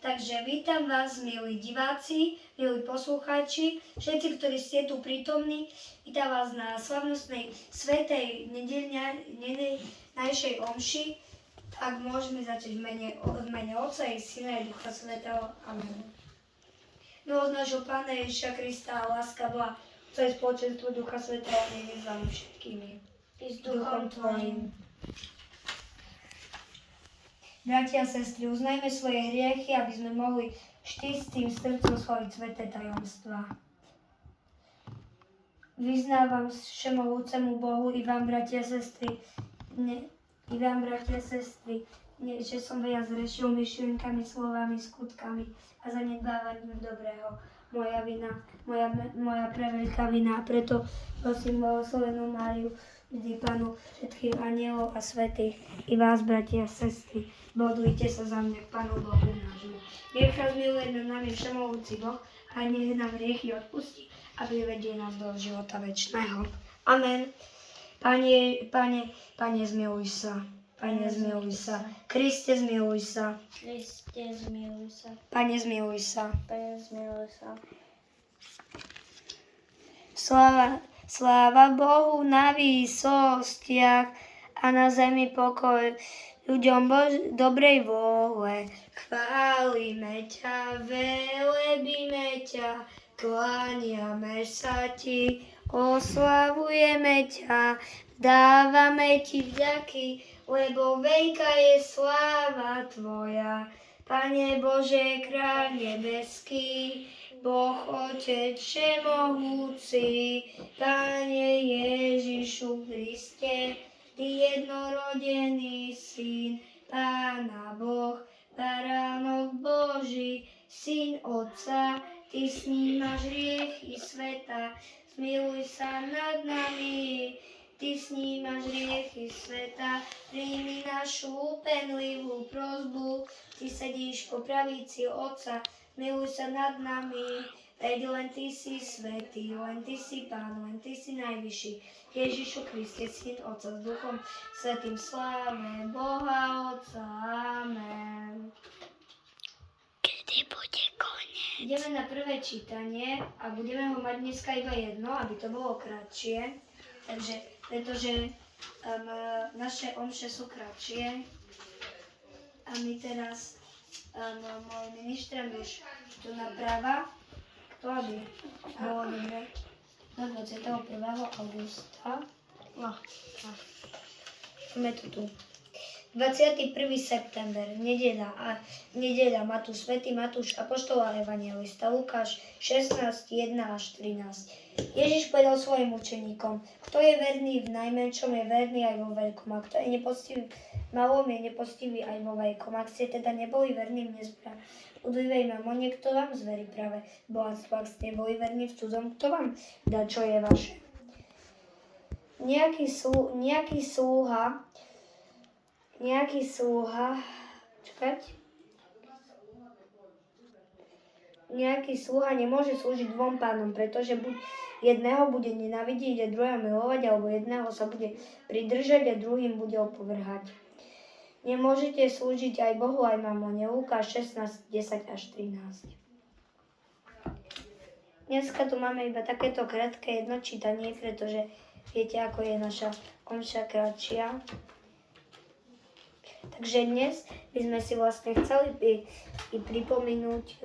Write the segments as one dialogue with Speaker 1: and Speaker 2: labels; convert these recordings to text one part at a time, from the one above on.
Speaker 1: Takže vítam vás, milí diváci, milí poslucháči, všetci, ktorí ste tu prítomní. Vítam vás na slavnostnej svätej nedeľnejšej omši. Tak môžeme začať v mene Otca i Syna i Ducha Svätého. Amen. Milosť nášho Pána Ježiša Krista a láska Boha, Otca i spoločenstvo Ducha Svätého, nech je s vami všetkými. I s duchom tvojim. Bratia a sestry, uznajme svoje hriechy, aby sme mohli čistým srdcom slaviť sväté tajomstvá. Vyznávam všemohúcemu Bohu i vám, bratia a sestry, že som veľa zrešil myšlienkami, slovami, skutkami a zanedbávaním dobrého. Moja vina, moja preveľká vina. Preto prosím blahoslavenú Máriu, vždy Panu, všetkých anielov a svätých, i vás, bratia a sestry, modlite sa za mňa k Pánu Bohu nášmu. Nech nás miluje nad nami všemohúci Boh a nech nám hriechy odpustí a privedie nás do života večného. Amen. Pane, zmiluj sa. Pane, zmiluj sa. Kriste, zmiluj sa.
Speaker 2: Kriste, zmiluj sa.
Speaker 1: Pane, zmiluj sa.
Speaker 2: Pane, zmiluj sa.
Speaker 1: Sláva Bohu na výsostiach a na zemi pokoj ľuďom dobrej vôle. Chválime ťa, velebíme ťa, kláňame sa ti, oslavujeme ťa, dávame ti vďaky, lebo veľká je sláva tvoja. Pane Bože, kráľ nebeský, Boh Otec všemohúci, Pane Ježišu Kriste, Ty jednorodený Syn, Pána Boh, Baránok Boží, Syn Otca, Ty snímaš hriechy sveta, zmiluj sa nad nami. Ty snímaš hriechy sveta, príjmi našu úpenlivú prosbu. Ty sedíš po pravici Otca, miluj sa nad nami. Veď len Ty si svätý, len Ty si Pán, len Ty si najvyšší. Ježišu Kriste, Syn Otca s Duchom Svätým, slávme Boha Otca. Amen.
Speaker 2: Kedy bude koniec?
Speaker 1: Ideme na prvé čítanie a budeme ho mať dneska iba jedno, aby to bolo kratšie. Takže, pretože naše omše sú kratšie a my teraz, môj ministrant už tu naprava, kto aby bolo dobre, do 21. augusta. Máme to tu. 21. september, nedeľa, Svätý Matúš, apoštol a evanjelista, Lukáš 16, 1 až 13. Ježiš povedal svojim učeníkom, kto je verný v najmenšom, je verný aj vo veľkom, a kto je nepoctivý v malom, je nepoctivý aj vo veľkom. Ak ste teda neboli verní v nespravodlivej mamone, kto vám zverí práve bohatstvo? Ak ste boli verní v cudzom, kto vám dá, čo je vaše? Nejaký sluha nemôže slúžiť dvom pánom, pretože buď jedného bude nenávidieť a druhého milovať, alebo jedného sa bude pridržať a druhým bude opovrhať. Nemôžete slúžiť aj Bohu, aj mamone. Lukáš 16, 10 až 13. Dneska tu máme iba takéto krátke jedno čítanie, pretože viete, ako je naša omša kratšia. Takže dnes by sme si vlastne chceli pripomenúť,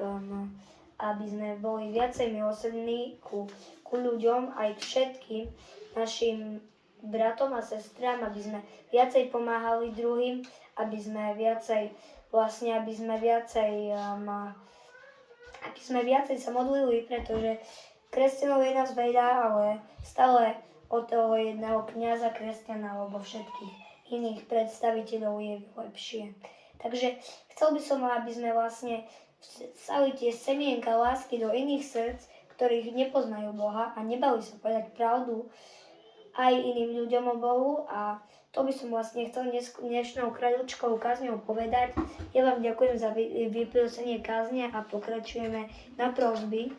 Speaker 1: aby sme boli viacej milosrdní ku ľuďom, aj k všetkým našim bratom a sestrám, aby sme viacej pomáhali druhým, aby sme viacej sa modlili, pretože kresťanov je nás veľa, ale stále od toho jedného kňaza kresťana alebo všetkých iných predstaviteľov je lepšie. Takže chcel by som, aby sme vlastne vsali tie semienka lásky do iných srdc, ktorých nepoznajú Boha a nebali sa povedať pravdu aj iným ľuďom o Bohu, a to by som vlastne chcel dnešnou kráľučkou kázňou povedať. Ja vám ďakujem za vyprosenie kázne a pokračujeme na prosby.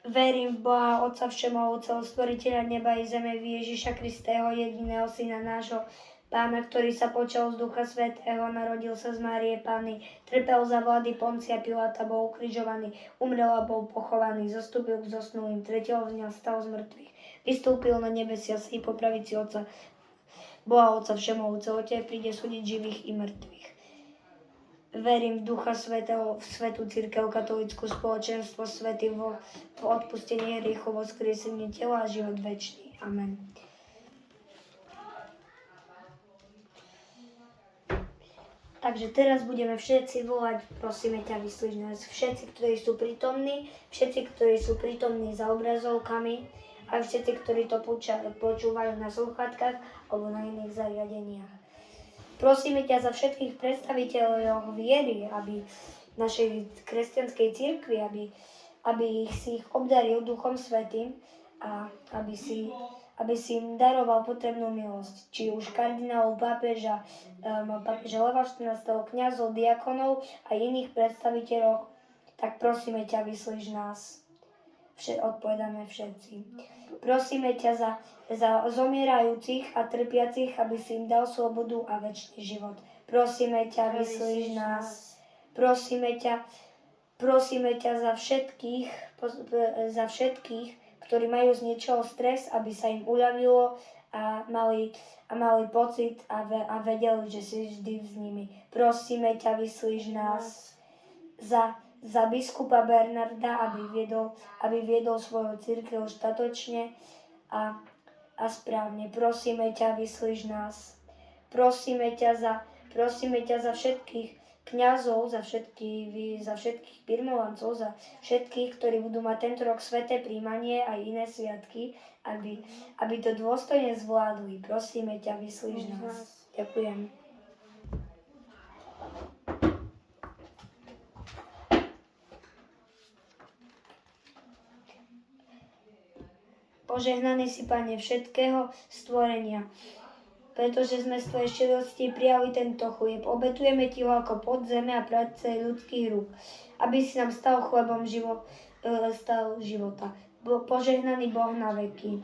Speaker 1: Verím v Boha, Otca Všemohúceho, Stvoriteľa neba i zeme, v Ježiša Krista, jeho jediného Syna, nášho Pána, ktorý sa počal z Ducha Svätého, narodil sa z Márie Panny, trpel za vlády Poncia Piláta, bol ukrižovaný, umrel a bol pochovaný, zostúpil k zosnulým, tretieho dňa stal z mŕtvych, vystúpil na nebesia, sedí po pravici Otca, Boha Otca Všemohúceho, odtiaľ príde súdiť živých i mŕtvych. Verím v Ducha Svätého, v Svätú cirkev, katolícku spoločenstvo, svätý v odpustení hriechov, vzkriesenie tela a život večný. Amen. Takže teraz budeme všetci volať, prosíme ťa, vyslíš nás. Všetci, ktorí sú prítomní za obrazovkami, aj všetci, ktorí to počúvajú na slúchadkách alebo na iných zariadeniach. Prosíme ťa za všetkých predstaviteľov viery, aby našej kresťanskej cirkvi, aby si ich obdaril Duchom Svätým a aby si im daroval potrebnú milosť. Či už kardinálov, pápeža Leva 14., kňazov, diakonov a iných predstaviteľov, tak prosíme ťa, vyslíš nás. Odpovedáme všetci. Prosíme ťa za zomierajúcich a trpiacich, aby si im dal slobodu a večný život. Prosíme ťa, vyslíš nás. Prosíme ťa za všetkých, ktorí majú z niečoho stres, aby sa im uľavilo a mali pocit a vedeli, že si vždy s nimi. Prosíme ťa, vyslíš nás. Za biskupa Bernarda, aby viedol svoju cirkev statočne a správne. Prosíme ťa, vyslíš nás. Prosíme ťa za všetkých kňazov, za všetkých birmovancov, za všetkých, ktorí budú mať tento rok sväté príjmanie a iné sviatky, aby to dôstojne zvládli. Prosíme ťa, vyslíš nás. Ďakujem. Požehnaný si, Pane, všetkého stvorenia, pretože sme z Tvojej šťedrosti prijali tento chlieb. Obetujeme Ti ho ako pod zeme a práce ľudských rúk, aby si nám stal chlebom života. Požehnaný Boh na veky.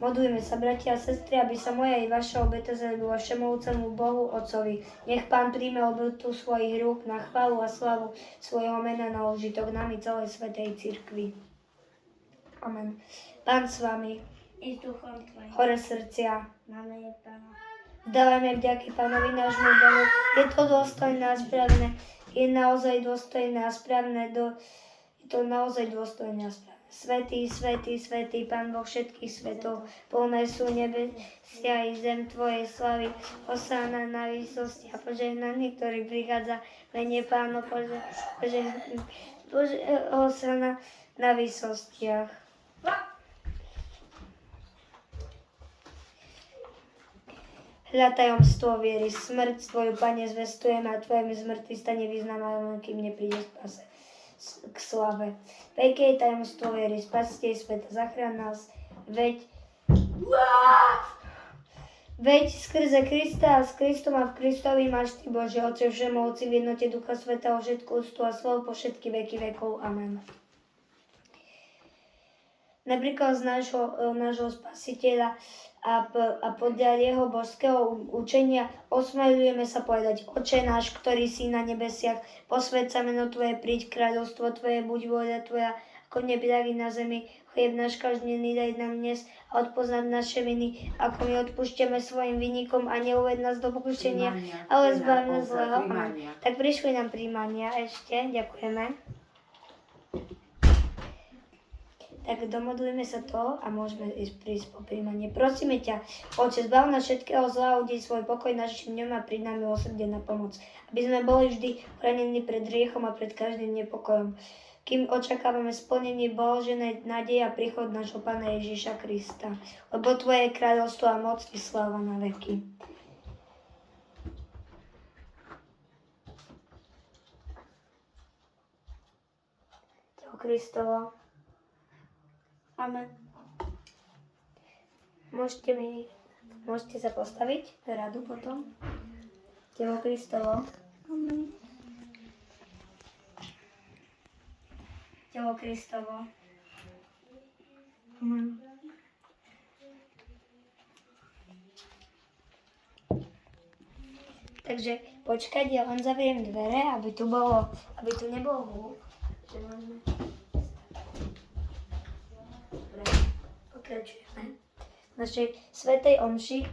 Speaker 1: Modlíme sa, bratia a sestry, aby sa moja i vaša obeta zalúbila Všemohúcemu Bohu Otcovi. Nech Pán príjme obetu svojich rúk na chválu a slavu svojho mena, na užitok nami celej svätej cirkvi. Amen. Pán s vami.
Speaker 2: I s duchom tvojim.
Speaker 1: Hore srdcia.
Speaker 2: Máme je Pána.
Speaker 1: Vzdávajme vďaky Pánovi nášmu Bohu. Je to dôstojné a správne. Je naozaj dôstojné a správne. Je to naozaj dôstojné a správne. Svätý, svätý, svätý, Pán Boh všetkých svetov. Plné sú nebesia i zem Tvojej slavy. Hosána na výsosti a požehnaný, ktorý prichádza v mene Pána. Hosána na výsostiach. Hľa tajomstvo viery, smrť Tvoju, Pane, zvestujeme a Tvoje zmrtvý stane vyznávame, kým nepríde spase k slave. Veľké je tajomstvo viery, spasiteľ sveta, zachráň nás, veď skrze Krista a s Kristom a v Kristovi máš Ty, Bože, Otče Všemohúci, v jednote Ducha Svätého, všetku úctu a slavu po všetky veky vekov. Amen. Napríklad z nášho Spasiteľa a podľa jeho božského učenia osmejľujeme sa povedať: Oče náš, ktorý si na nebesiach, posväť sa meno Tvoje, príď kráľovstvo Tvoje, buď vôľa Tvoja, ako v nebi tak i na zemi. Chlieb náš každodenný daj nám dnes a odpusť nám naše viny, ako my odpúšťame svojim vinníkom, a neuved nás do pokušenia, ale zbav nás zlého. Tak prišli nám príjmania ešte, ďakujeme. Tak domodlíme sa to a môžeme prísť po príjmanie. Prosíme ťa, Otče, zbav nás všetkého zla, udej svoj pokoj našim dňom a príď nám milosrdne na pomoc, aby sme boli vždy chránení pred hriechom a pred každým nepokojom, kým očakávame splnenie Božej nádeje a príchod nášho Pána Ježiša Krista. Lebo Tvoje kráľovstvo a moc i sláva na veky. Telo Kristovo.
Speaker 2: Amen.
Speaker 1: Môžete sa postaviť radu potom. Telo Kristovo.
Speaker 2: Amen. telo Kristovo.
Speaker 1: Takže počkať, ja len zavriem dvere, aby tu nebol hluk. Že môžeme... Dobre, pokračujeme. V našej svätej omši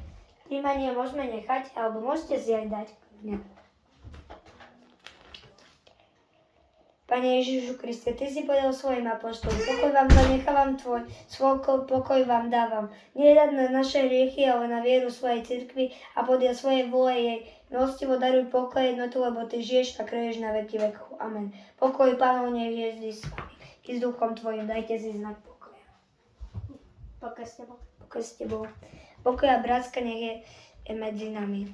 Speaker 1: príjmanie môžeme nechať, alebo môžete si aj dať. Pane Ježišu Kriste, Ty si povedal svojim apoštolom, pokoj vám zanechávam tvoj, svoj pokoj vám dávam. Nehľad na naše hriechy, ale na vieru svojej cirkvi a podľa svojej vôle jej. Milostivo daruj pokoj jednotu, lebo Ty žiješ a kreješ na veky vekov. Amen. Pokoj Pánov nech je vždy s vami. I s duchom tvojim, dajte si znak pokoja.
Speaker 2: Pokoj s tebou.
Speaker 1: Pokoj s tebou. Pokoj a bratska nech je medzi nami.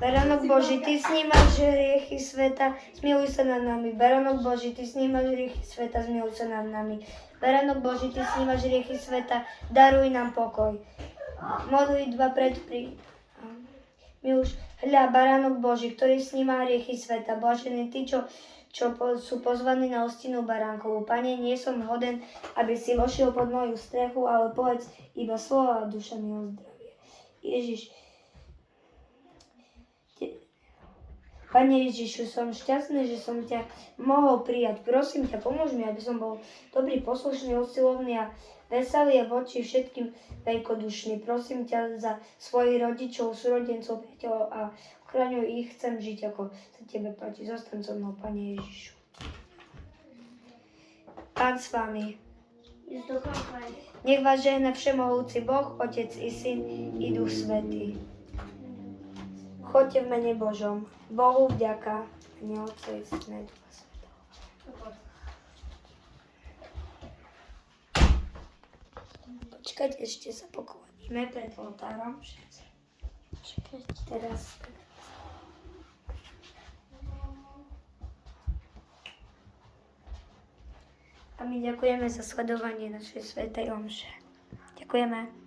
Speaker 1: Baránok Boží, Ty snímaš hriechy sveta, zmiluj sa nad nami. Baránok Boží, Ty snímaš hriechy sveta, zmiluj sa nad nami. Baránok Boží, Ty snímaš hriechy sveta, daruj nám pokoj. Modlitba pred Miluš, hľa, Baránok Boží, ktorý sníma hriechy sveta, blažení Tí, čo sú pozvaní na hostinu baránkovú. Pane, nie som hoden, aby si vošiel pod moju strechu, ale povedz iba slovo a duša mi ozdravie. Ježiš, Pane Ježišu, som šťastný, že som ťa mohol prijať. Prosím ťa, pomôž mi, aby som bol dobrý, poslušný, usilovný a veselý a voči všetkým veľkodušný. Prosím ťa za svojich rodičov, súrodencov, priateľov a ochraňuj ich. Chcem žiť, ako sa Tebe páči. Zostaň so mnou, Pane Ježišu. Pán s vami.
Speaker 2: I s duchom tvojim.
Speaker 1: Nech vás žehná všemohúci Boh, Otec i Syn i Duch Svätý. Choďte v mene Božom. Bohu vďaka. V mene Otca i Syna i Ducha Svätého. Počkať, ešte sa pokloníme pred oltárom. Teraz. A my ďakujeme za sledovanie našej svätej omše. Ďakujeme.